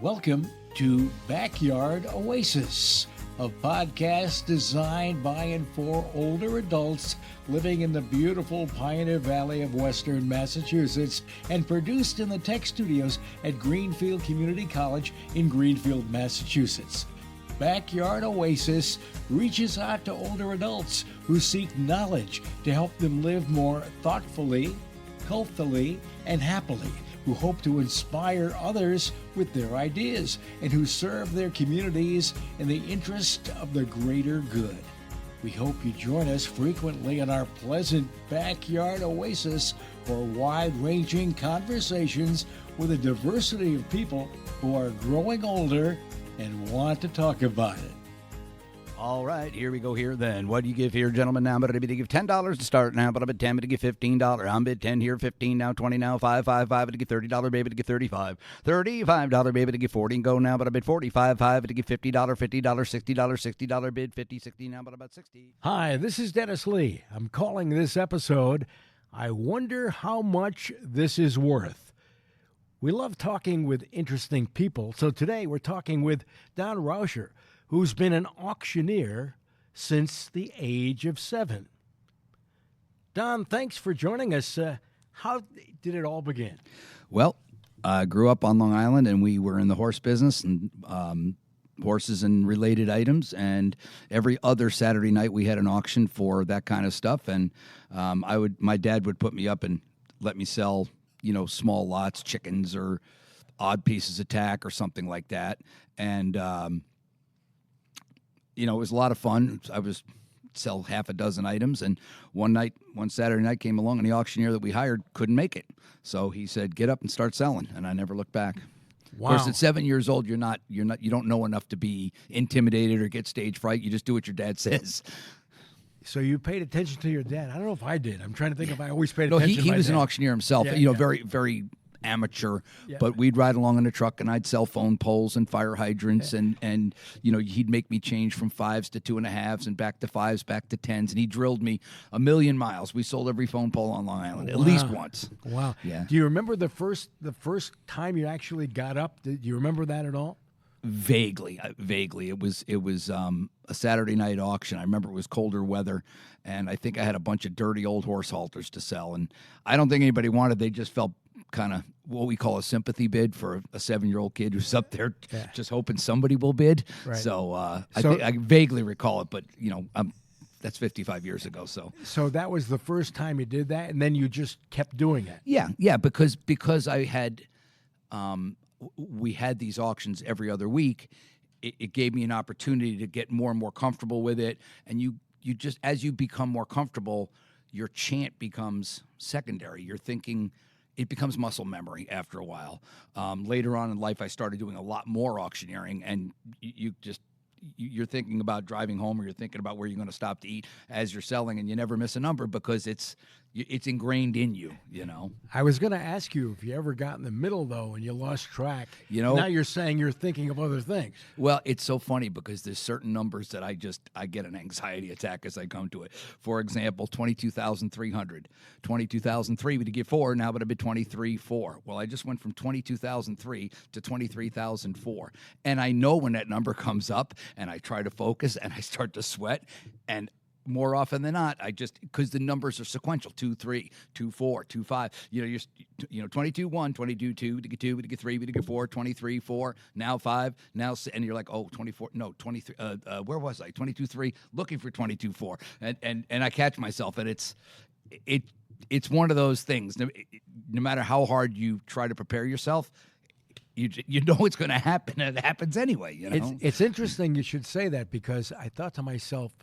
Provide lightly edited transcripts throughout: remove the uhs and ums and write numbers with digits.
Welcome to Backyard Oasis, a podcast designed by and for older adults living in the beautiful Pioneer Valley of Western Massachusetts and produced in the tech studios at Greenfield Community College in Greenfield, Massachusetts. Backyard Oasis reaches out to older adults who seek knowledge to help them live more thoughtfully, healthily, and happily, who hope to inspire others with their ideas, and who serve their communities in the interest of the greater good. We hope you join us frequently in our pleasant Backyard Oasis for wide-ranging conversations with a diversity of people who are growing older and want to talk about it. All right, here we go here then. What do you give here, gentlemen? Now, but I'm going to give $10 to start now, but I'm at 10, but I give $15. I'm at 10 here, 15 now, 20 now, 5, but to give $30, baby, to give 35. $35, baby, to give 40 and go now, but I'm at 45, but to give $50, $60, bid, 50, 60 now, but about 60. Hi, this is Dennis Lee. I'm calling this episode, I Wonder How Much This Is Worth. We love talking with interesting people, so today we're talking with Don Raucher, who's been an auctioneer since the age of 7. Don, thanks for joining us. How did it all begin? Well, I grew up on Long Island, and we were in the horse business and horses and related items. And every other Saturday night, we had an auction for that kind of stuff. And my dad would put me up and let me sell, small lots, chickens or odd pieces of tack or something like that. And it was a lot of fun. I was sell half a dozen items, and one Saturday night came along, and the auctioneer that we hired couldn't make it. So he said, "Get up and start selling," and I never looked back. Wow. Of course, at 7 years old, you don't know enough to be intimidated or get stage fright. You just do what your dad says. So you paid attention to your dad. I don't know if I did. I'm trying to think if I always paid No, attention to he my was dad. an auctioneer himself. Yeah. Very, very amateur, Yeah. but we'd ride along in the truck, and I'd sell phone poles and fire hydrants, and he'd make me change from 5s to 2.5s and back to 5s, back to 10s, and he drilled me a million miles. We sold every phone pole on Long Island at least once. Wow. Yeah. Do you remember the first time you actually got up? Do you remember that at all? Vaguely. It was a Saturday night auction. I remember it was colder weather, and I think I had a bunch of dirty old horse halters to sell, and I don't think anybody wanted. They just felt kind of what we call a sympathy bid for a 7-year-old kid who's up there just hoping somebody will bid. Right. So I vaguely recall it, but that's 55 years ago. So that was the first time you did that, and then you just kept doing it. Yeah, because I had we had these auctions every other week. It gave me an opportunity to get more and more comfortable with it, and you just, as you become more comfortable, your chant becomes secondary. You're thinking. It becomes muscle memory after a while. Later on in life, I started doing a lot more auctioneering, and you're thinking about driving home, or you're thinking about where you're going to stop to eat as you're selling, and you never miss a number because it's ingrained in you. I was going to ask you if you ever got in the middle, though, and you lost track. Now you're saying you're thinking of other things. Well, it's so funny because there's certain numbers that I get an anxiety attack as I come to it. For example, 22,300. 22,003 we get 4, now but a bit 23,4. Well, I just went from 22,003 to 23,004. And I know when that number comes up, and I try to focus, and I start to sweat, and more often than not, because the numbers are sequential, 2, 3, 2, 4, 2, 5. You're 22, 1, 22, 2, to get 2, to get 3, to get 4, 23, 4, now 5, now 6, and you're like, oh, 24, no, 23, where was I? 22, 3, looking for 22, 4. And I catch myself, and it's one of those things. No matter how hard you try to prepare yourself, you know it's going to happen, and it happens anyway. It's interesting you should say that, because I thought to myself,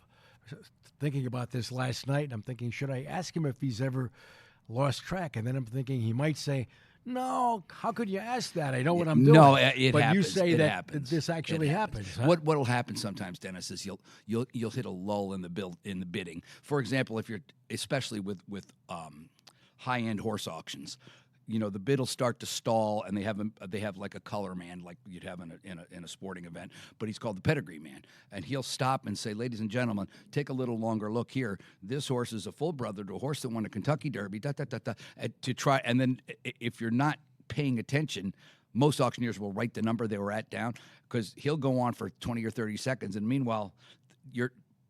thinking about this last night, I'm thinking, should I ask him if he's ever lost track? And then I'm thinking he might say, no, how could you ask that? I know what I'm doing. No, it but happens. You say it that happens. This actually happens. Huh? What'll happen sometimes, Dennis, is you'll hit a lull in the bidding. For example, if you're especially with high-end horse auctions, the bid will start to stall, and they have like a color man, like you'd have in a sporting event, but he's called the pedigree man, and he'll stop and say, "Ladies and gentlemen, take a little longer look here. This horse is a full brother to a horse that won a Kentucky Derby." To try, and then if you're not paying attention, most auctioneers will write the number they were at down because he'll go on for 20 or 30 seconds. And meanwhile,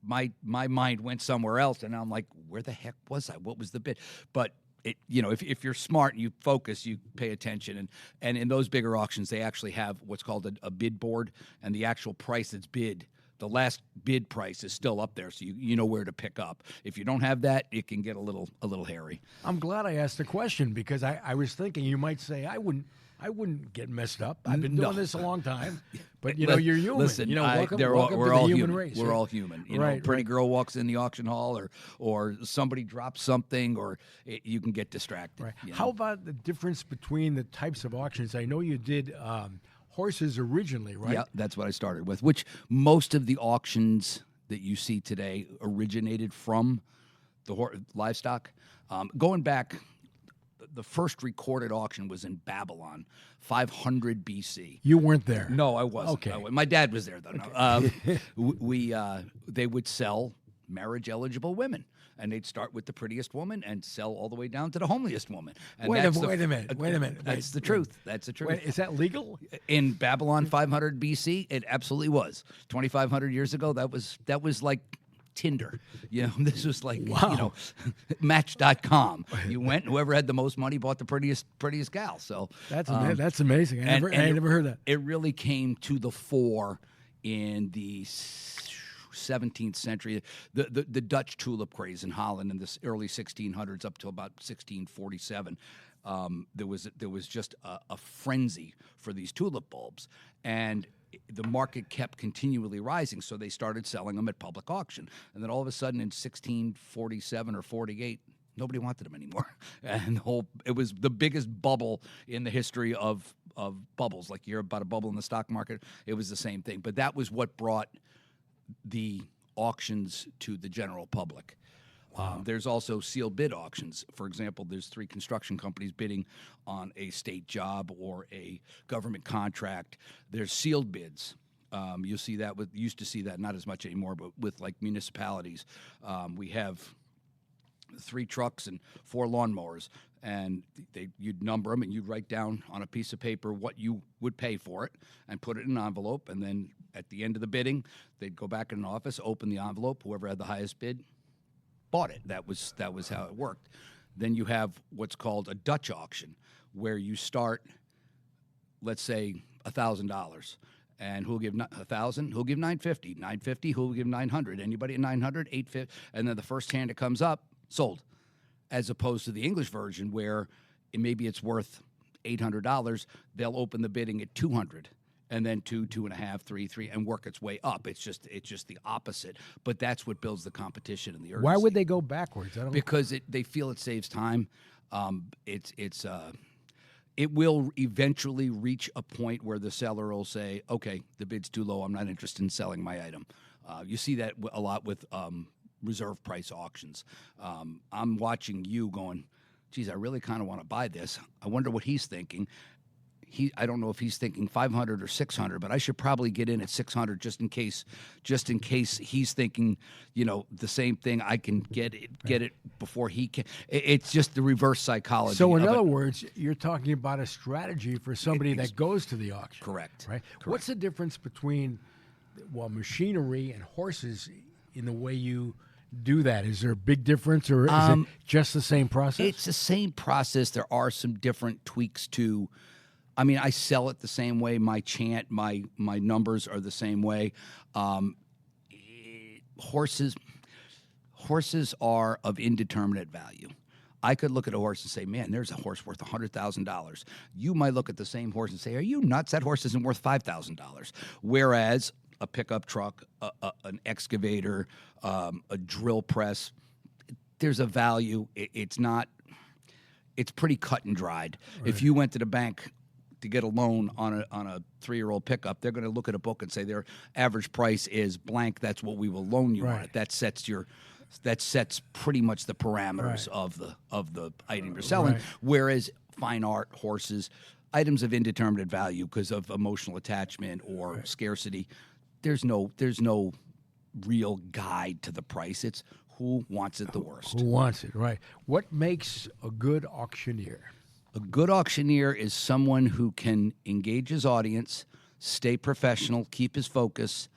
my mind went somewhere else. And I'm like, where the heck was I? What was the bid? But if you're smart and you focus, you pay attention. And in those bigger auctions, they actually have what's called a bid board, and the actual price that's bid, the last bid price is still up there, so you know where to pick up. If you don't have that, it can get a little hairy. I'm glad I asked the question because I was thinking you might say I wouldn't get messed up. I've been doing this a long time, but you're human. Listen, welcome to we're the all human race. We're all human. Pretty girl walks in the auction hall, or somebody drops something, or you can get distracted. Right. How about the difference between the types of auctions? I know you did horses originally, right? Yeah, that's what I started with. Which most of the auctions that you see today originated from the livestock. Going back. The first recorded auction was in Babylon, 500 BC. You weren't there? No, I wasn't. Okay. My dad was there, though. Okay. They would sell marriage-eligible women, and they'd start with the prettiest woman and sell all the way down to the homeliest woman. And wait a minute. That's the truth. That's the truth. Wait, is that legal? In Babylon, 500 BC, it absolutely was. 2,500 years ago, that was like Tinder. This was like, Match.com. You went, whoever had the most money bought the prettiest gal. So that's amazing. I never heard that. It really came to the fore in the 17th century. The Dutch tulip craze in Holland in the early 1600s up to about 1647. There was just a frenzy for these tulip bulbs, and the market kept continually rising, so they started selling them at public auction. And then all of a sudden in 1647 or 48, nobody wanted them anymore. And it was the biggest bubble in the history of bubbles. Like you hear about a bubble in the stock market, it was the same thing. But that was what brought the auctions to the general public. There's also sealed bid auctions. For example, there's 3 construction companies bidding on a state job or a government contract. There's sealed bids. You'll see that used to see that, not as much anymore, but with like municipalities. We have 3 trucks and 4 lawnmowers, and you'd number them and you'd write down on a piece of paper what you would pay for it and put it in an envelope. And then at the end of the bidding, they'd go back in an office, open the envelope, whoever had the highest bid bought it. That was how it worked. Then you have what's called a Dutch auction, where you start, let's say, $1,000, and who'll give $1,000? Who'll give $950? $950? Who'll give $900? Anybody at $900? $850? And then the first hand that comes up, sold. As opposed to the English version, where maybe it's worth $800, they'll open the bidding at $200. And then 2, 2.5, 3, and work its way up. It's just the opposite. But that's what builds the competition and the urgency. Why would they go backwards? Because they feel it saves time. It will eventually reach a point where the seller will say, "Okay, the bid's too low. I'm not interested in selling my item." You see that a lot with reserve price auctions. I'm watching you going, "Geez, I really kind of want to buy this. I wonder what he's thinking." I don't know if he's thinking 500 or 600, but I should probably get in at 600 just in case he's thinking, the same thing. I can get it before he can. It's just the reverse psychology. So in other words, you're talking about a strategy for somebody that goes to the auction. Correct. Right. Correct. What's the difference between machinery and horses in the way you do that? Is there a big difference, or is it just the same process? It's the same process. There are some different tweaks to. I mean, I sell it the same way. My chant, my numbers are the same way. Horses are of indeterminate value. I could look at a horse and say, "Man, there's a horse worth $100,000." You might look at the same horse and say, "Are you nuts? That horse isn't worth $5,000." Whereas a pickup truck, an excavator, a drill press, there's a value. It's pretty cut and dried. Right. If you went to the bank to get a loan on a 3-year-old pickup, they're going to look at a book and say their average price is blank. That's what we will loan you on it. That sets pretty much the parameters of the item you're selling. Right. Whereas fine art, horses, items of indeterminate value because of emotional attachment or scarcity, there's no real guide to the price. It's who wants it the worst. Who wants it, right? What makes a good auctioneer? A good auctioneer is someone who can engage his audience, stay professional, keep his focus,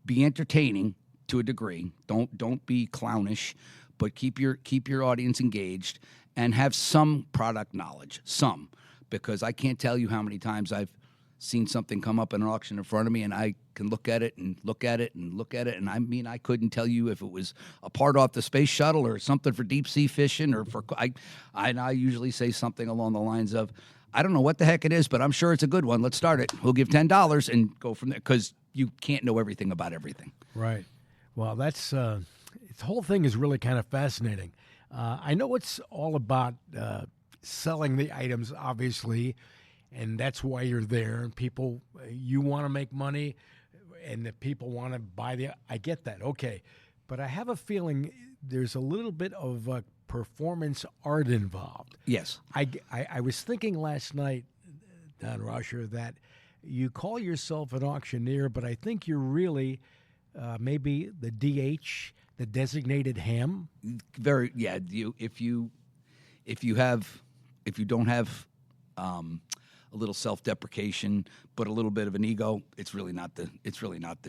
be entertaining to a degree. Don't be clownish, but keep your audience engaged and have some product knowledge. Some, because I can't tell you how many times I've seen something come up in an auction in front of me, and I can look at it and look at it and look at it, and I mean, I couldn't tell you if it was a part off the space shuttle or something for deep sea fishing or for I usually say something along the lines of, I don't know what the heck it is, but I'm sure it's a good one. Let's start it. We'll give $10 and go from there, because you can't know everything about everything. Right. Well, that's the whole thing is really kind of fascinating. I know it's all about selling the items, obviously, and that's why you're there. And people, you want to make money, and the people want to buy I get that, okay. But I have a feeling there's a little bit of performance art involved. Yes. I was thinking last night, Don Raucher, that you call yourself an auctioneer, but I think you're really maybe the DH, the designated ham. Very, yeah. If you don't have a little self-deprecation, but a little bit of an ego, it's really not the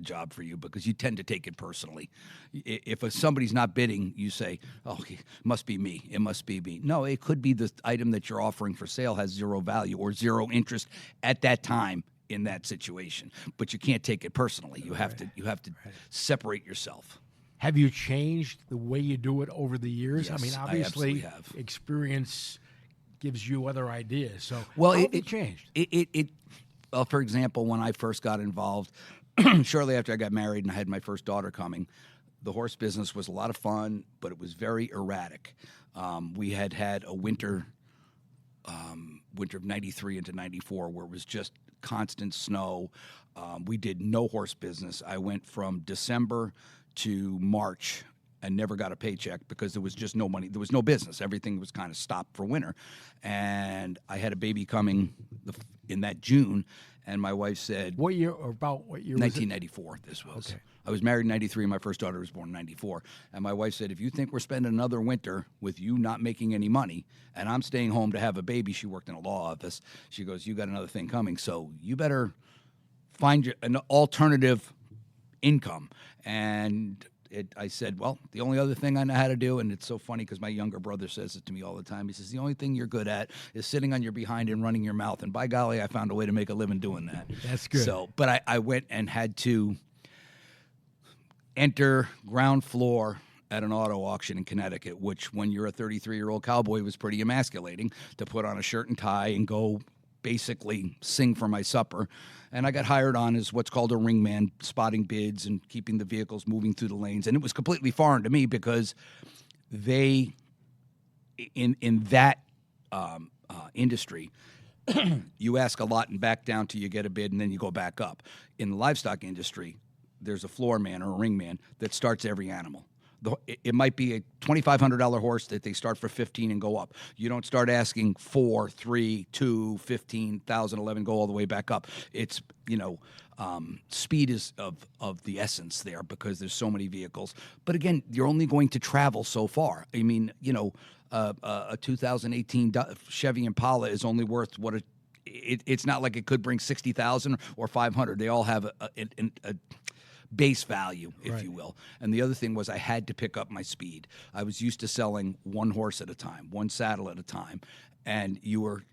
job for you, because you tend to take it personally. If somebody's not bidding, you say, "Oh, it must be me. It must be me." No, it could be the item that you're offering for sale has zero value or zero interest at that time in that situation. But you can't take it personally. You have to separate yourself. Have you changed the way you do it over the years? Yes, I mean, I obviously, absolutely have. Experience gives you other ideas. So, well, how have you changed? Well, for example, when I first got involved, shortly after I got married and I had my first daughter coming, the horse business was a lot of fun, but it was very erratic. We had a winter of 93 into 94 where it was just constant snow. We did no horse business. I went from December to March and never got a paycheck because there was just no money. There was no business. Everything was kind of stopped for winter. And I had a baby coming in that June, and my wife said... What year was it? 1994, this was. Okay. I was married in 93, and my first daughter was born in 94. And my wife said, if you think we're spending another winter with you not making any money, and I'm staying home to have a baby, she worked in a law office, she goes, you got another thing coming, so you better find an alternative income. And... I said, well, the only other thing I know how to do, and it's so funny because my younger brother says it to me all the time. He says, the only thing you're good at is sitting on your behind and running your mouth. And by golly, I found a way to make a living doing that. That's good. So, but I went and had to enter ground floor at an auto auction in Connecticut, which when you're a 33-year-old cowboy was pretty emasculating, to put on a shirt and tie and go basically sing for my supper. And I got hired on as what's called a ringman, spotting bids and keeping the vehicles moving through the lanes. And it was completely foreign to me because they, in that industry, you ask a lot and back down till you get a bid, and then you go back up. In the livestock industry, there's a floor man or a ringman that starts every animal. It might be a $2,500 horse that they start for $15,000 and go up. You don't start asking 4, 3, 2, 15,000, 11, go all the way back up. It's, speed is of the essence there because there's so many vehicles. But again, you're only going to travel so far. I mean, a 2018 Chevy Impala is only worth what it's not like it could bring 60,000 or 500. They all have a base value, if you will. And the other thing was I had to pick up my speed. I was used to selling one horse at a time, one saddle at a time, and your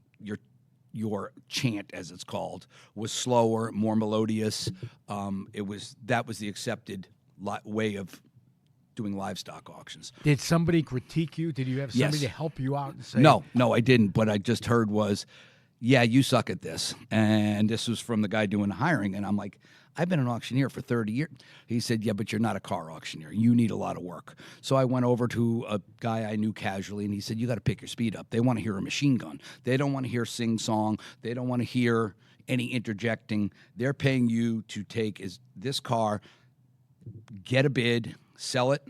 chant, as it's called, was slower, more melodious. That was the accepted way of doing livestock auctions. Did somebody critique you? Did you have somebody to help you out and say? No, I didn't. What I just heard was, yeah, you suck at this. And this was from the guy doing the hiring. And I'm like, I've been an auctioneer for 30 years. He said, yeah, but you're not a car auctioneer. You need a lot of work. So I went over to a guy I knew casually, and he said, you got to pick your speed up. They want to hear a machine gun. They don't want to hear sing-song. They don't want to hear any interjecting. They're paying you to take this car, get a bid, sell it,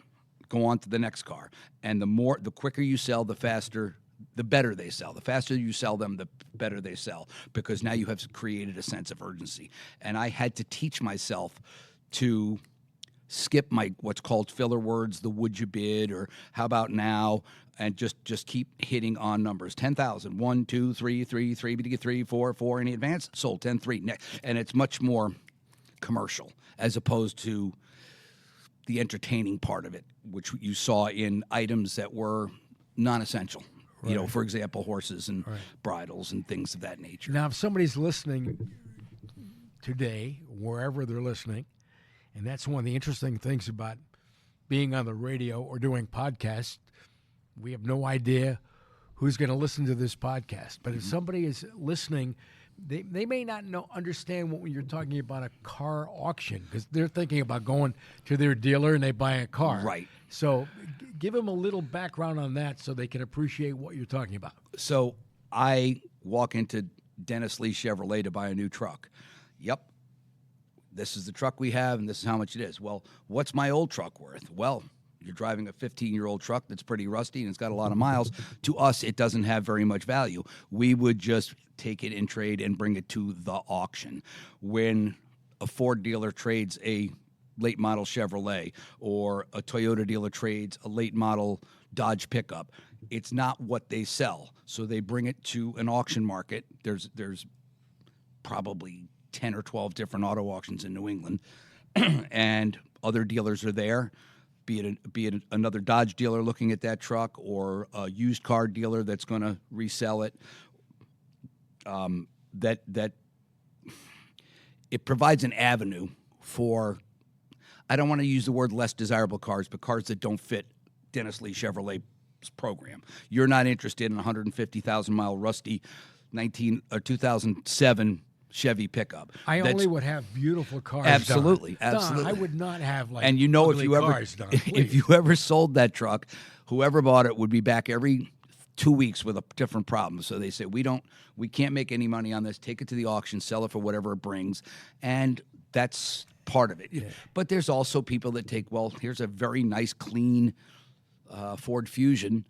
go on to the next car. And the quicker you sell, the faster, the better they sell. The faster you sell them, the better they sell, because now you have created a sense of urgency. And I had to teach myself to skip my what's called filler words, the would you bid, or how about now, and just keep hitting on numbers. 10,000, 1, 2, 3, 3, 3, to get 3, 4, 4, any advance, sold 10, 3. And it's much more commercial as opposed to the entertaining part of it, which you saw in items that were non-essential. Right. You know, for example, horses and bridles and things of that nature. Now, if somebody's listening today, wherever they're listening, and that's one of the interesting things about being on the radio or doing podcasts, we have no idea who's going to listen to this podcast. But if somebody is listening, they may not understand what you're talking about a car auction, because they're thinking about going to their dealer and they buy a car. Right. So give them a little background on that so they can appreciate what you're talking about. So I walk into Dennis Lee Chevrolet to buy a new truck. Yep. This is the truck we have, and this is how much it is. Well, what's my old truck worth? Well, you're driving a 15-year-old truck that's pretty rusty and it's got a lot of miles. To us, it doesn't have very much value. We would just take it in trade and bring it to the auction. When a Ford dealer trades a late model Chevrolet or a Toyota dealer trades a late model Dodge pickup, it's not what they sell. So they bring it to an auction market. There's probably 10 or 12 different auto auctions in New England, and other dealers are there, be it another Dodge dealer looking at that truck or a used car dealer that's going to resell it. That it provides an avenue for, I don't want to use the word less desirable cars, but cars that don't fit Dennis Lee Chevrolet's program. You're not interested in a 150,000-mile rusty 2007 Chevy pickup. I only would have beautiful cars. Absolutely, Don. absolutely. Don, I would not have and you know, ugly cars, Don, if you ever sold that truck, whoever bought it would be back every 2 weeks with a different problem. So they say we can't make any money on this. Take it to the auction, sell it for whatever it brings, and that's part of it. Yeah. But there's also people that take, well, here's a very nice, clean Ford Fusion.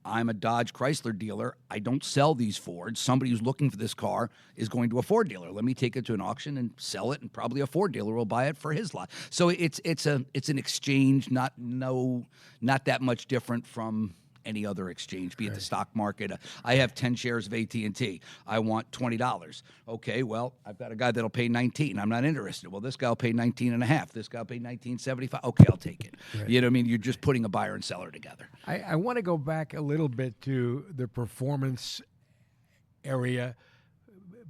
I'm a Dodge Chrysler dealer. I don't sell these Fords. Somebody who's looking for this car is going to a Ford dealer. Let me take it to an auction and sell it, and probably a Ford dealer will buy it for his lot. So it's an exchange, not that much different from any other exchange, be it the stock market. I have 10 shares of AT&T. I want $20. Okay, well, I've got a guy that'll pay $19. I'm not interested. Well, this guy will pay $19.50. This guy will pay $19.75. Okay, I'll take it. Right. You know what I mean? You're just putting a buyer and seller together. I want to go back a little bit to the performance area,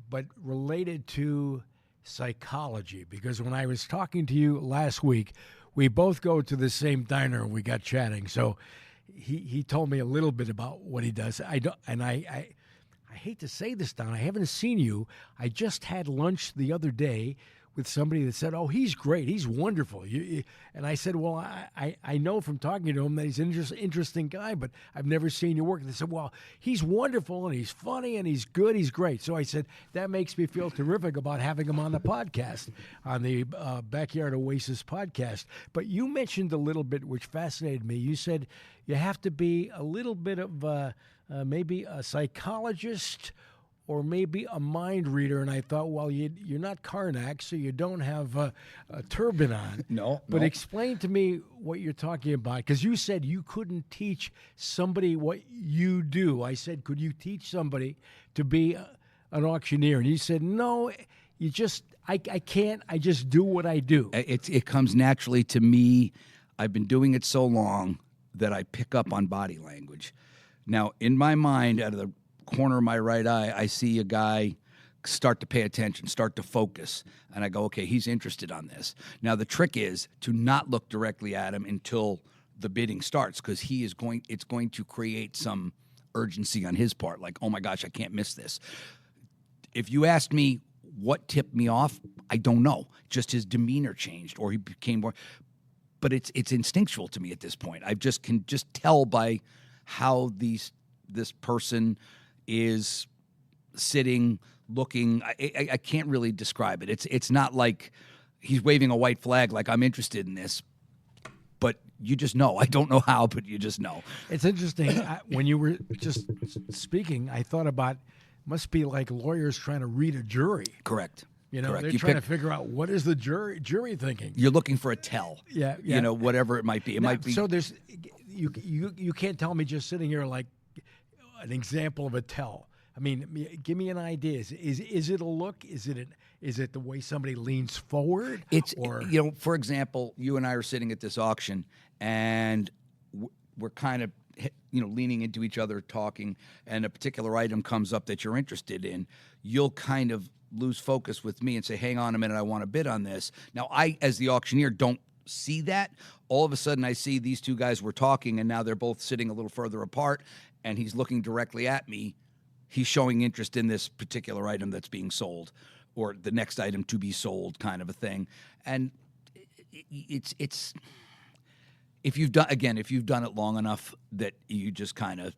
but related to psychology, because when I was talking to you last week, we both go to the same diner and we got chatting. So he told me a little bit about what he does. I hate to say this, Don. I haven't seen you. I just had lunch the other day with somebody that said, "Oh, he's great. He's wonderful." And I said, "Well, I know from talking to him that he's an interesting guy, but I've never seen you work." And they said, "Well, he's wonderful and he's funny and he's good. He's great." So I said, "That makes me feel terrific about having him on the podcast, on the Backyard Oasis podcast." But you mentioned a little bit which fascinated me. You said you have to be a little bit of maybe a psychologist or maybe a mind reader, and I thought, well, you're not Karnak, so you don't have a turban on. No. But explain to me what you're talking about, because you said you couldn't teach somebody what you do. I said, could you teach somebody to be an auctioneer? And you said, no, I can't. I just do what I do. It comes naturally to me. I've been doing it so long that I pick up on body language. Now, in my mind, out of the corner of my right eye, I see a guy start to pay attention, start to focus, and I go, okay, he's interested on this. Now, the trick is to not look directly at him until the bidding starts, because it's going to create some urgency on his part, like, oh my gosh, I can't miss this. If you asked me what tipped me off, I don't know. Just his demeanor changed, or he became more, but it's instinctual to me at this point. I can tell by how this person is sitting, looking. I can't really describe it. It's not like he's waving a white flag like I'm interested in this, but you just know. I don't know how, but you just know. It's interesting. When you were just speaking, I thought about, must be like lawyers trying to read a jury. Correct. You know, Correct. they're You trying pick- to figure out what is the jury thinking. You're looking for a tell. Yeah, yeah. You know, whatever it might be. It Now, might be. so there's you can't tell me just sitting here like an example of a tell. I mean, give me an idea. Is it a look? Is it the way somebody leans forward? It's or you know, for example, you and I are sitting at this auction, and we're kind of leaning into each other, talking, and a particular item comes up that you're interested in. You'll kind of lose focus with me and say, "Hang on a minute, I want to bid on this." Now, I, as the auctioneer, don't see that. All of a sudden, I see these two guys were talking, and now they're both sitting a little further apart, and he's looking directly at me. He's showing interest in this particular item that's being sold, or the next item to be sold, kind of a thing. And it's if you've done it long enough that you just kind of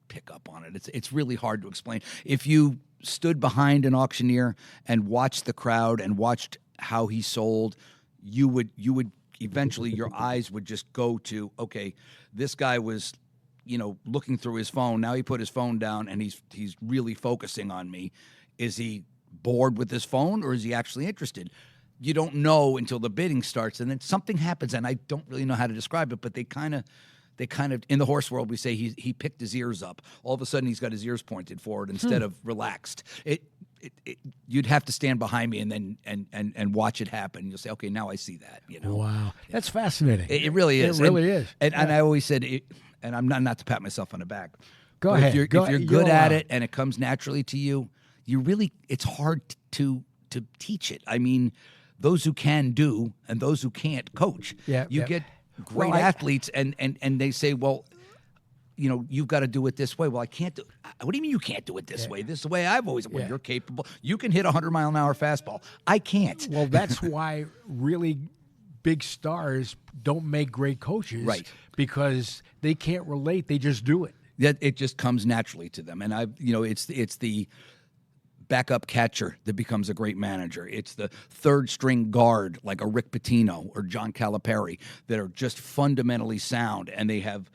pick up on it. It's really hard to explain. If you stood behind an auctioneer and watched the crowd and watched how he sold, you would eventually, your eyes would just go to, okay, this guy was looking through his phone. Now he put his phone down and he's really focusing on me. Is he bored with his phone, or is he actually interested? You don't know until the bidding starts, and then something happens, and I don't really know how to describe it, but they kind of in the horse world, we say he picked his ears up. All of a sudden, he's got his ears pointed forward instead of relaxed. You'd have to stand behind me and then and watch it happen. You'll say, okay, now I see that. Wow, that's fascinating. It really is. It really is. And I always said, and I'm not to pat myself on the back. Go ahead. If you're You're good at allowed. it and it comes naturally to you, it's hard to teach it. I mean, those who can do and those who can't coach. Yeah, you yeah. get great athletes and they say, well, you've got to do it this way. Well, I can't do. What do you mean you can't do it this way? This is the way I've always. Well, you're capable. You can hit a 100-mile-an-hour fastball. I can't. Well, that's why really big stars don't make great coaches, Right? Because they can't relate; they just do it. That it just comes naturally to them, and it's the backup catcher that becomes a great manager. It's the third string guard like a Rick Pitino or John Calipari that are just fundamentally sound, and they have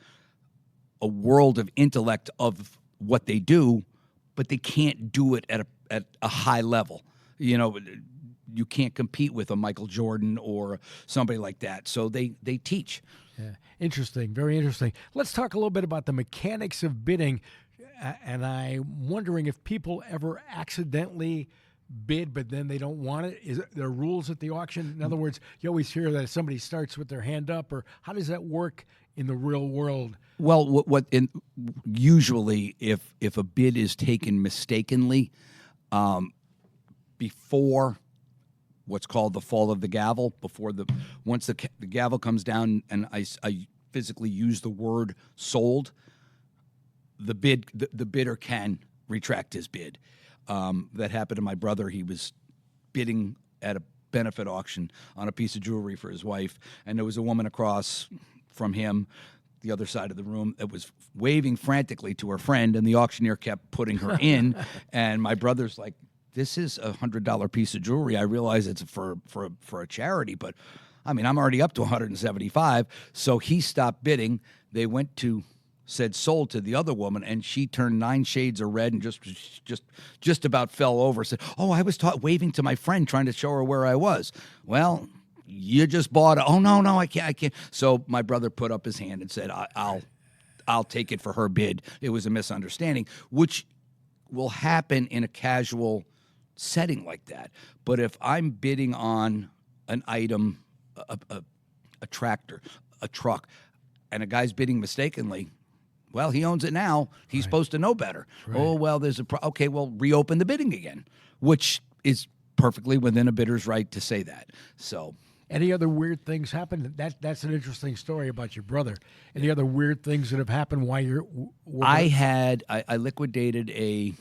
a world of intellect of what they do, but they can't do it at a high level. You can't compete with a Michael Jordan or somebody like that. So they teach. Yeah, interesting, very interesting. Let's talk a little bit about the mechanics of bidding. And I'm wondering if people ever accidentally bid, but then they don't want it. Is there rules at the auction? In other words, you always hear that somebody starts with their hand up, or how does that work in the real world? Well, usually if a bid is taken mistakenly, before what's called the fall of the gavel, once the gavel comes down, and I physically use the word sold, the bidder can retract his bid. That happened to my brother. He was bidding at a benefit auction on a piece of jewelry for his wife, and there was a woman across from him, the other side of the room, that was waving frantically to her friend, and the auctioneer kept putting her in. And my brother's like, "This is $100 piece of jewelry. I realize it's for a charity, but I mean, I'm already up to 175." So he stopped bidding. They went to said sold to the other woman, and she turned 9 shades of red and just about fell over. Said, "Oh, I was waving to my friend, trying to show her where I was." Well, you just bought it. "Oh, no, I can't. So my brother put up his hand and said, I'll take it for her bid. It was a misunderstanding, which will happen in a casual setting like that. But if I'm bidding on an item, a tractor, a truck, and a guy's bidding mistakenly, well, he owns it now. He's supposed to know better. Right. Oh, well, there's okay, well, reopen the bidding again, which is perfectly within a bidder's right to say that. So, any other weird things happen? That's an interesting story about your brother. Any other weird things that have happened while you're I liquidated a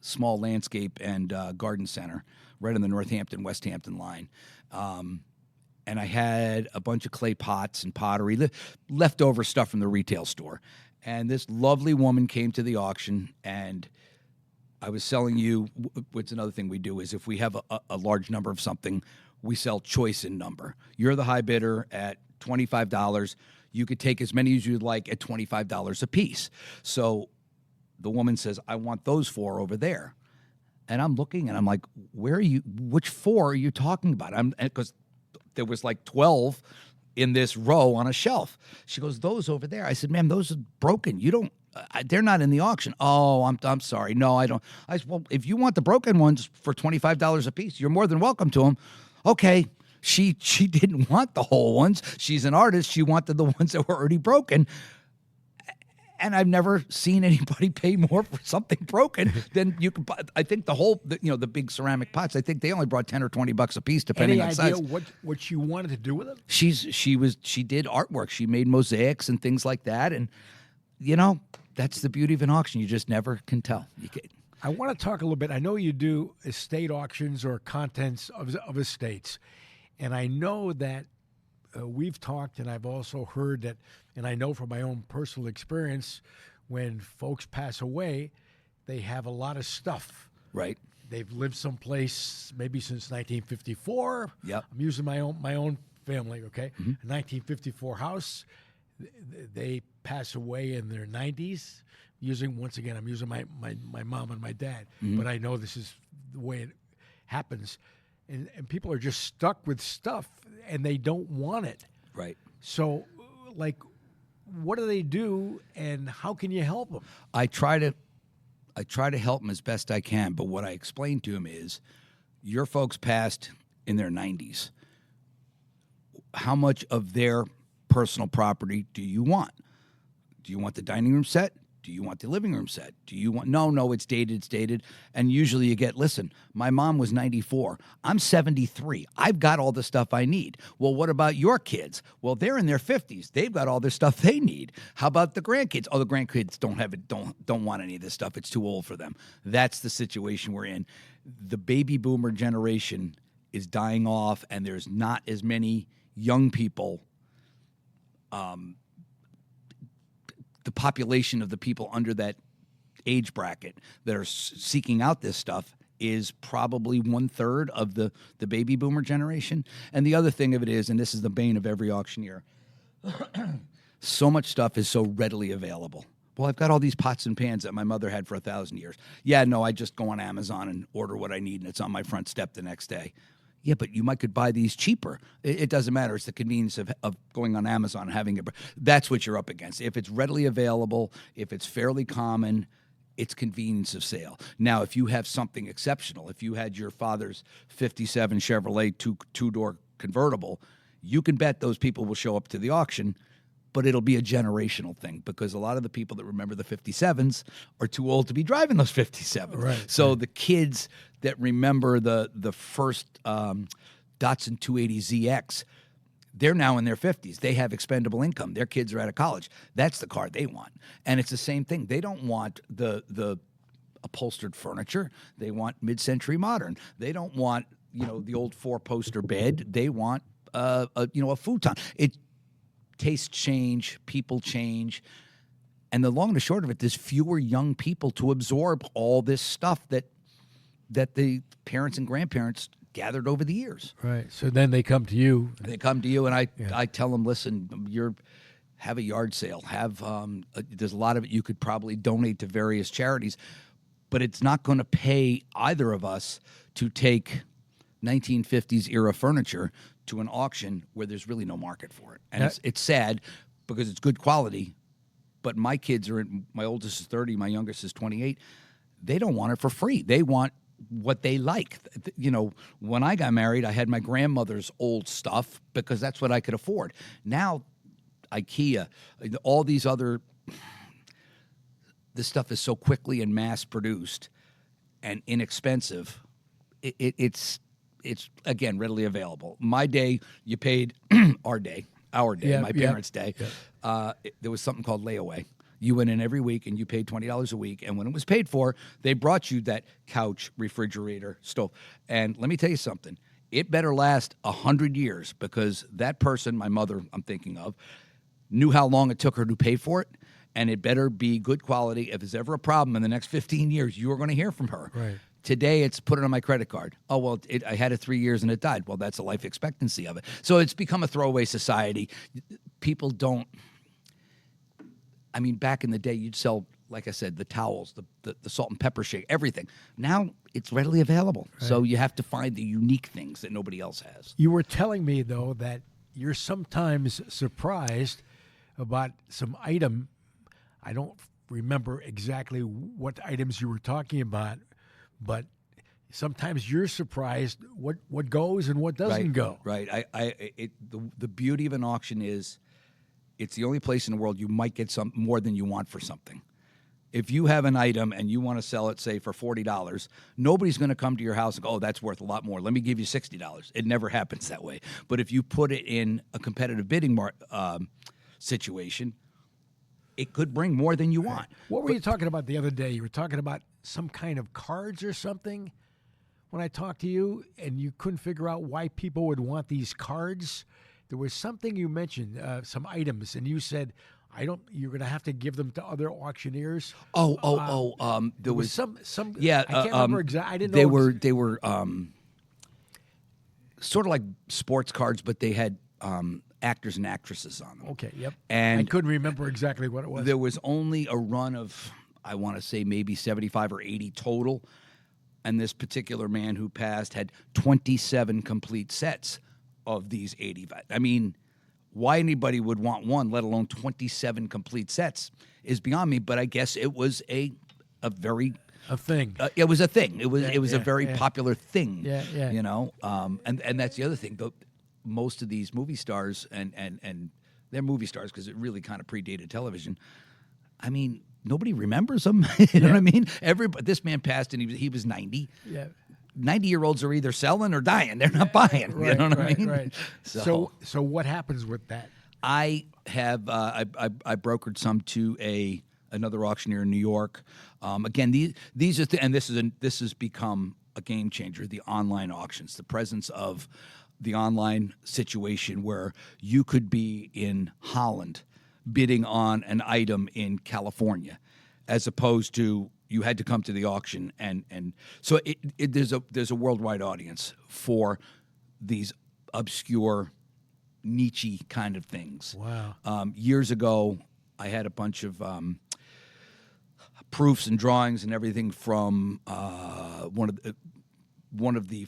small landscape and garden center right on the Northampton-West Hampton line. And I had a bunch of clay pots and pottery, leftover stuff from the retail store. And this lovely woman came to the auction, and I was selling you, what's another thing we do is if we have a large number of something, we sell choice in number. You're the high bidder at $25. You could take as many as you'd like at $25 a piece. So the woman says, "I want those 4 over there." And I'm looking and I'm like, where are you? Which 4 are you talking about? Because there was like 12 in this row on a shelf. She goes, those over there. I said, ma'am, those are broken. You don't, they're not in the auction. Oh, I'm sorry. No, I don't. I said, well, if you want the broken ones for $25 a piece, you're more than welcome to them. Okay. She didn't want the whole ones. She's an artist. She wanted the ones that were already broken. And I've never seen anybody pay more for something broken than you can buy. I think the big ceramic pots, I think they only brought $10 or $20 a piece, depending on size. Any idea what she wanted to do with them? She did artwork. She made mosaics and things like that. And, that's the beauty of an auction. You just never can tell. I want to talk a little bit. I know you do estate auctions or contents of estates. And I know that we've talked, and I've also heard that, and I know from my own personal experience, when folks pass away, they have a lot of stuff. Right. They've lived someplace maybe since 1954. Yep. I'm using my own family, okay? Mm-hmm. A 1954 house. They pass away in their 90s. I'm using my mom and my dad, mm-hmm. but I know this is the way it happens. And people are just stuck with stuff, and they don't want it. Right. So, what do they do, and how can you help them? I try to help them as best I can, but what I explain to them is, your folks passed in their 90s. How much of their personal property do you want? Do you want the dining room set? Do you want the living room set? Do you want, no, it's dated. And usually you get, listen, my mom was 94. I'm 73. I've got all the stuff I need. Well, what about your kids? Well, they're in their 50s. They've got all the stuff they need. How about the grandkids? Oh, the grandkids don't want any of this stuff. It's too old for them. That's the situation we're in. The baby boomer generation is dying off, and there's not as many young people. The population of the people under that age bracket that are seeking out this stuff is probably 1/3 of the baby boomer generation. And the other thing of it is, and this is the bane of every auctioneer, so much stuff is so readily available. Well, I've got all these pots and pans that my mother had for 1,000 years. Yeah, no, I just go on Amazon and order what I need, and it's on my front step the next day. Yeah, but you could buy these cheaper. It doesn't matter. It's the convenience of going on Amazon and having it. That's what you're up against. If it's readily available, if it's fairly common, it's convenience of sale. Now, if you have something exceptional, if you had your father's 57 Chevrolet two-door convertible, you can bet those people will show up to the auction, but it'll be a generational thing because a lot of the people that remember the 57s are too old to be driving those 57s. Right. So the kids that remember the first Datsun 280ZX, they're now in their 50s. They have expendable income. Their kids are out of college. That's the car they want. And it's the same thing. They don't want the upholstered furniture. They want mid-century modern. They don't want, the old 4-poster bed. They want a futon. Tastes change, people change, and the long and the short of it, there's fewer young people to absorb all this stuff that the parents and grandparents gathered over the years. Right. So then they come to you. They come to you, and I tell them, listen, have a yard sale. There's a lot of it you could probably donate to various charities, but it's not going to pay either of us to take 1950s era furniture to an auction where there's really no market for it. And it's sad because it's good quality, but my kids my oldest is 30, my youngest is 28. They don't want it for free. They want what they like. When I got married, I had my grandmother's old stuff because that's what I could afford. Now, IKEA, all these other, this stuff is so quickly and mass produced and inexpensive. It's again readily available. My day, you paid our day, my parents' day. Yeah. There was something called layaway. You went in every week and you paid $20 a week. And when it was paid for, they brought you that couch, refrigerator, stove. And let me tell you something. It better last 100 years because that person, my mother, I'm thinking of, knew how long it took her to pay for it. And it better be good quality. If there's ever a problem in the next 15 years, you are going to hear from her. Right. Today, it's put it on my credit card. Oh, well, I had it 3 years and it died. Well, that's the life expectancy of it. So it's become a throwaway society. People don't. I mean, back in the day, you'd sell like I said, the towels, the salt and pepper shake, everything. Now it's readily available. Right. So you have to find the unique things that nobody else has. You were telling me, though, that you're sometimes surprised about some item. I don't remember exactly what items you were talking about, but sometimes you're surprised what goes and what doesn't go. Right. The beauty of an auction is it's the only place in the world you might get some more than you want for something. If you have an item and you want to sell it, say, for $40, nobody's going to come to your house and go, oh, that's worth a lot more. Let me give you $60. It never happens that way. But if you put it in a competitive bidding situation, it could bring more than you want. What were you talking about the other day? You were talking about some kind of cards or something when I talked to you, and you couldn't figure out why people would want these cards. There was something you mentioned, some items, and you said, you're going to have to give them to other auctioneers. There was some. Yeah, I can't remember exactly. I didn't know. They They were sort of like sports cards, but they had actors and actresses on them. Okay, yep. And I couldn't remember exactly what it was. There was only a run of, I want to say, maybe 75 or 80 total. And this particular man who passed had 27 complete sets of these 80. I mean, why anybody would want one, let alone 27 complete sets, is beyond me. But I guess it was a thing. It was a thing. It was a very popular thing. Yeah. You know, and that's the other thing. Most of these movie stars and they're movie stars because it really kind of predated television. I mean, nobody remembers them. You know what I mean? This man passed and he was 90. Yeah. 90-year-olds are either selling or dying. They're not buying. Right, you know what I mean? Right. So what happens with that? I have I brokered some to another auctioneer in New York. Again, these are and this has become a game changer. The online auctions, the presence of the online situation where you could be in Holland bidding on an item in California, as opposed to you had to come to the auction, and so there's a worldwide audience for these obscure, niche kind of things. Wow. Years ago, I had a bunch of proofs and drawings and everything from one of the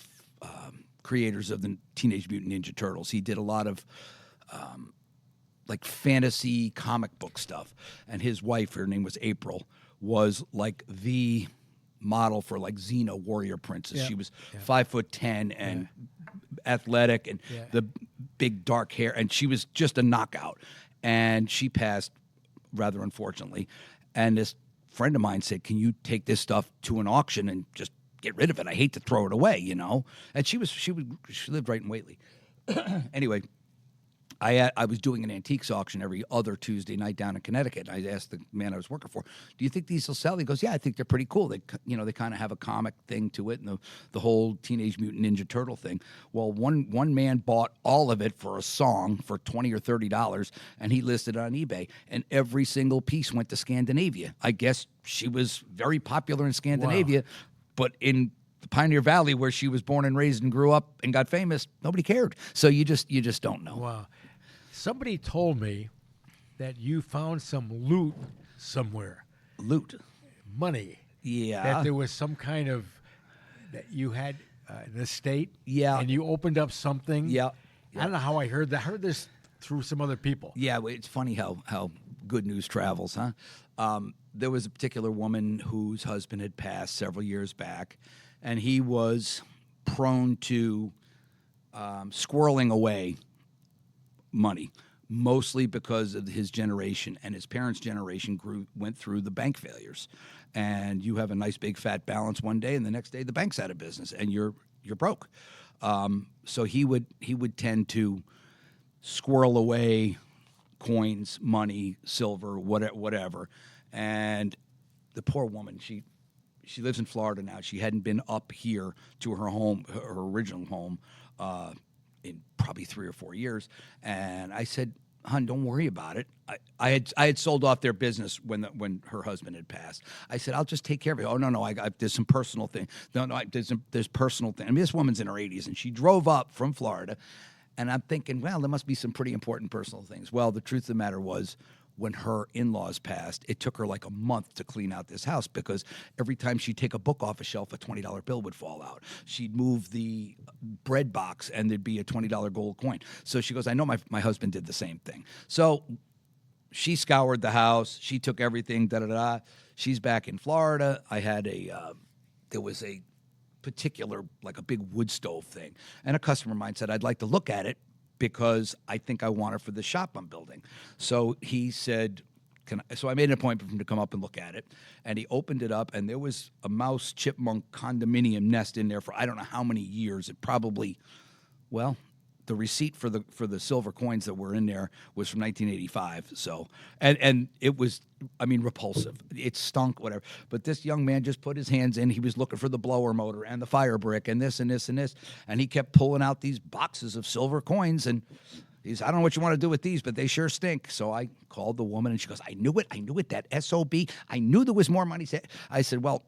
creators of the Teenage Mutant Ninja Turtles. He did a lot of like fantasy comic book stuff, and his wife, her name was April, was like the model for like Xena Warrior Princess. Yeah. She was 5'10" and athletic and the big dark hair, and she was just a knockout. And she passed rather unfortunately. And this friend of mine said, "Can you take this stuff to an auction and just get rid of it? I hate to throw it away, you know." And she lived right in Whately. Anyway, I was doing an antiques auction every other Tuesday night down in Connecticut. I asked the man I was working for, "Do you think these will sell?" He goes, "Yeah, I think they're pretty cool. They kind of have a comic thing to it, and the whole Teenage Mutant Ninja Turtle thing." Well, one man bought all of it for a song for $20 or $30, and he listed it on eBay, and every single piece went to Scandinavia. I guess she was very popular in Scandinavia, wow. But in the Pioneer Valley, where she was born and raised and grew up and got famous, nobody cared. So you just don't know. Wow. Somebody told me that you found some loot somewhere. Loot? Money. Yeah. That there was some kind of, that you had an estate. Yeah. And you opened up something. Yeah. I don't know how I heard that. I heard this through some other people. Yeah, it's funny how good news travels, huh? There was a particular woman whose husband had passed several years back, and he was prone to squirreling away money, mostly because of his generation, and his parents' generation went through the bank failures. And you have a nice big fat balance one day, and the next day the bank's out of business, and you're broke. So he would tend to squirrel away coins, money, silver, whatever. And the poor woman, she lives in Florida now. She hadn't been up here to her home, her original home, in probably 3 or 4 years. And I said, "Hon, don't worry about it." I had sold off their business when her husband had passed. I said, "I'll just take care of it." "Oh, no, there's some personal thing." No, there's personal thing. I mean, this woman's in her 80s, and she drove up from Florida. And I'm thinking, well, there must be some pretty important personal things. Well, the truth of the matter was, when her in-laws passed, it took her like a month to clean out this house because every time she'd take a book off a shelf, a $20 bill would fall out. She'd move the bread box and there'd be a $20 gold coin. So she goes, I know my husband did the same thing. So she scoured the house. She took everything, da-da-da. She's back in Florida. I had there was a particular, like a big wood stove thing. And a customer of mine said, I'd like to look at it because I think I want it for the shop I'm building. So he said, so I made an appointment for him to come up and look at it. And he opened it up, and there was a mouse chipmunk condominium nest in there for I don't know how many years. It probably, well, the receipt for the silver coins that were in there was from 1985. So, and it was, I mean, repulsive. It stunk, whatever. But this young man just put his hands in. He was looking for the blower motor and the fire brick and this and this and this. And he kept pulling out these boxes of silver coins. And he's, I don't know what you want to do with these, but they sure stink. So I called the woman, and she goes, I knew it, that SOB. I knew there was more money. I said, well,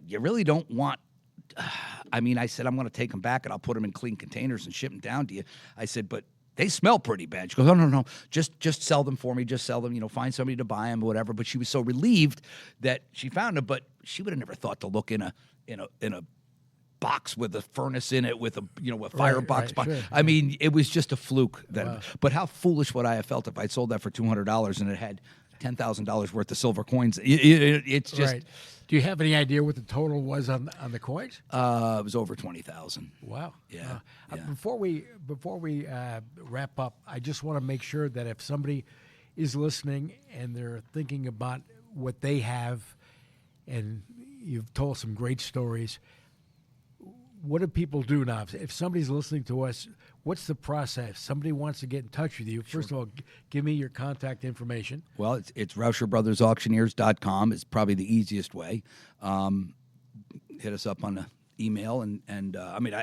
you really don't want, I mean, I said, I'm going to take them back and I'll put them in clean containers and ship them down to you. I said, but they smell pretty bad. She goes, oh, no, just sell them for me. Just sell them, find somebody to buy them or whatever. But she was so relieved that she found them, but she would have never thought to look in a box with a furnace in it with a firebox. Right, sure. I mean, it was just a fluke. Wow. But how foolish would I have felt if I'd sold that for $200 and it had $10,000 worth of silver coins? It's just. Right. Do you have any idea what the total was on the coins? It was over 20,000. Wow. Yeah. Yeah. Before we wrap up, I just want to make sure that if somebody is listening and they're thinking about what they have, and you've told some great stories, what do people do now? If somebody's listening to us, what's the process? Somebody wants to get in touch with you. First of all, give me your contact information. Well, it's RaucherBrothersAuctioneers.com is probably the easiest way. Hit us up on the email, and I mean,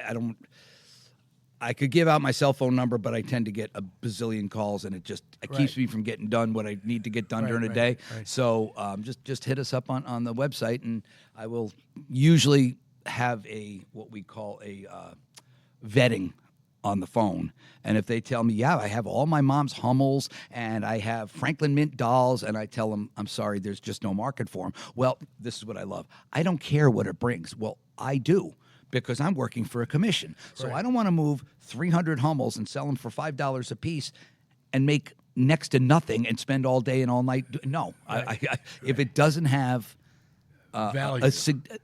I could give out my cell phone number, but I tend to get a bazillion calls, and it keeps me from getting done what I need to get done during a day. Right. So just hit us up on the website, and I will usually have what we call a vetting on the phone. And if they tell me, yeah, I have all my mom's Hummels and I have Franklin Mint dolls, and I tell them, I'm sorry, there's just no market for them. Well, this is what I love. I don't care what it brings. Well, I do, because I'm working for a commission. So Right. I don't want to move 300 Hummels and sell them for $5 a piece and make next to nothing and spend all day and all night. No, Right. If it doesn't have Value.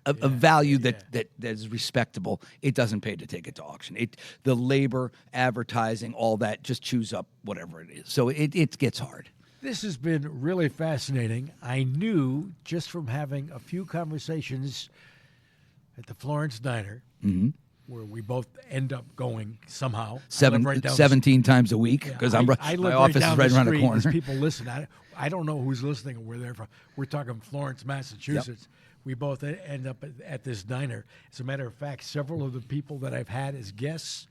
a value that is respectable, it doesn't pay to take it to auction. The labor, advertising, all that just chews up whatever it is. So it gets hard. This has been really fascinating. I knew just from having a few conversations at the Florence Diner, where we both end up going somehow. I live right down the 17 times a week, because I my live office down is right around the street. corner. There's people listen. I don't know who's listening or where they're from. We're talking Florence, Massachusetts. We both end up at this diner. As a matter of fact, several of the people that I've had as guests,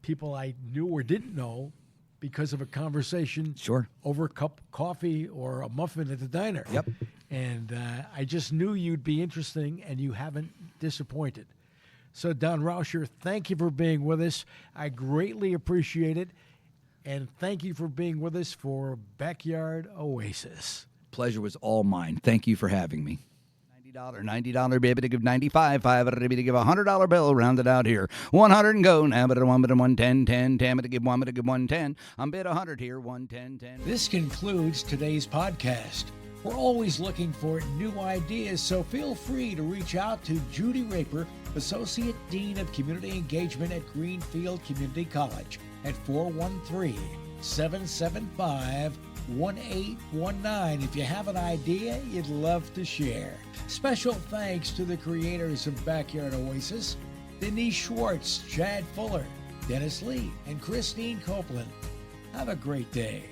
people I knew or didn't know because of a conversation over a cup of coffee or a muffin at the diner. Yep. And I just knew you'd be interesting, and you haven't disappointed. So, Don Raucher, thank you for being with us. I greatly appreciate it. And thank you for being with us for Backyard Oasis. Pleasure was all mine. Thank you for having me. $90, baby, to give 95, $5, baby, to give $100 bill, round it out here. 100 and go, now, but a 1, but a 110, 10, 10, but to give 1, but to give 110. I'm bid 100 here, 110, 10. This concludes today's podcast. We're always looking for new ideas, so feel free to reach out to Judy Raper, Associate Dean of Community Engagement at Greenfield Community College, at 413-775-1819. If you have an idea you'd love to share. Special thanks to the creators of Backyard Oasis, Denise Schwartz, Chad Fuller, Dennis Lee, and Christine Copeland. Have a great day.